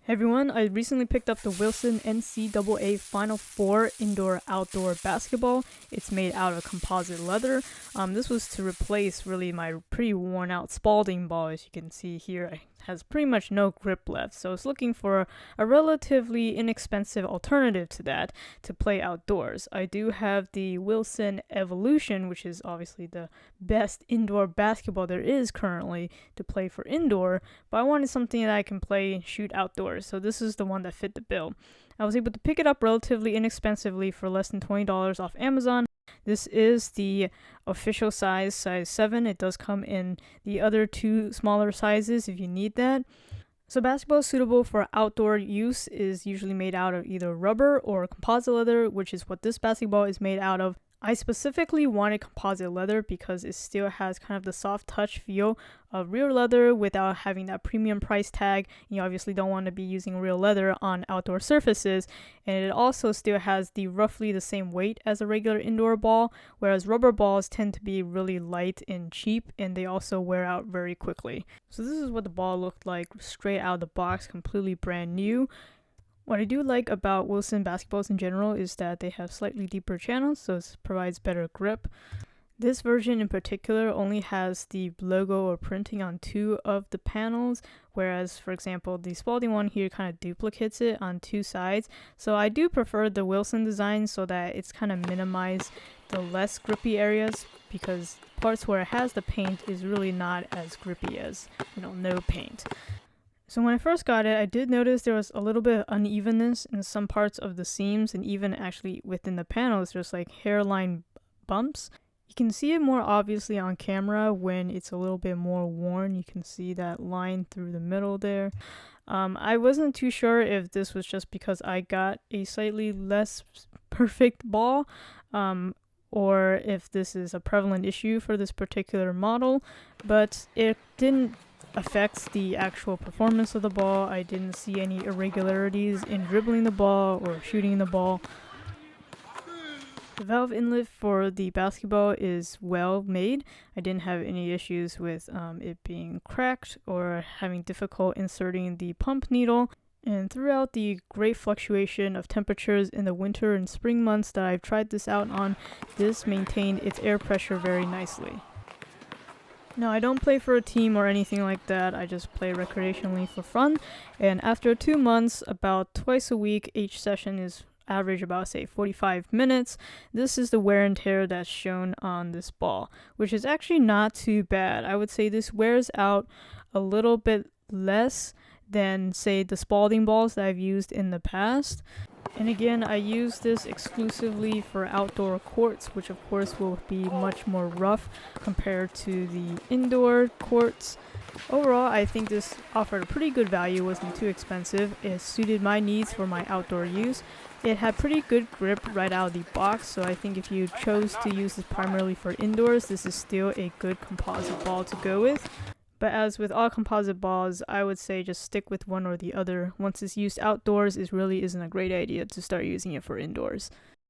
Hey everyone, I recently picked up the Wilson NCAA Final Four indoor-outdoor basketball. It's made out of composite leather. This was to replace really my pretty worn-out Spalding ball. As you can see here, it has pretty much no grip left. So I was looking for a relatively inexpensive alternative to that to play outdoors. I do have the Wilson Evolution, which is obviously the best indoor basketball there is currently to play for indoor, but I wanted something that I can play and shoot outdoors. So this is the one that fit the bill. I was able to pick it up relatively inexpensively for less than $20 off Amazon. This is the official size 7. It does come in the other two smaller sizes if you need that. So basketball suitable for outdoor use is usually made out of either rubber or composite leather, which is what this basketball is made out of. I specifically wanted composite leather because it still has kind of the soft touch feel of real leather without having that premium price tag. You obviously don't want to be using real leather on outdoor surfaces, and it also still has roughly the same weight as a regular indoor ball, whereas rubber balls tend to be really light and cheap, and they also wear out very quickly. So this is what the ball looked like straight out of the box, completely brand new. What I do like about Wilson basketballs in general is that they have slightly deeper channels, so it provides better grip. This version in particular only has the logo or printing on 2 of the panels, whereas, for example, the Spalding one here kind of duplicates it on 2 sides. So I do prefer the Wilson design so that it's kind of minimized the less grippy areas, because parts where it has the paint is really not as grippy as, no paint. So when I first got it, I did notice there was a little bit of unevenness in some parts of the seams, and even actually within the panels, there's like hairline bumps. You can see it more obviously on camera when it's a little bit more worn. You can see that line through the middle there. I wasn't too sure if this was just because I got a slightly less perfect ball, or if this is a prevalent issue for this particular model, but it didn't affects the actual performance of the ball. I didn't see any irregularities in dribbling the ball or shooting the ball. The valve inlet for the basketball is well made. I didn't have any issues with it being cracked or having difficult inserting the pump needle. And throughout the great fluctuation of temperatures in the winter and spring months that I've tried this out on, this maintained its air pressure very nicely. Now, I don't play for a team or anything like that. I just play recreationally for fun. And after 2 months, about twice a week, each session is average about, say, 45 minutes. This is the wear and tear that's shown on this ball, which is actually not too bad. I would say this wears out a little bit less than, say, the Spalding balls that I've used in the past. And again, I use this exclusively for outdoor courts, which of course will be much more rough compared to the indoor courts. Overall, I think this offered a pretty good value, wasn't too expensive. It suited my needs for my outdoor use. It had pretty good grip right out of the box, so I think if you chose to use this primarily for indoors, this is still a good composite ball to go with. But as with all composite balls, I would say just stick with one or the other. Once it's used outdoors, it really isn't a great idea to start using it for indoors.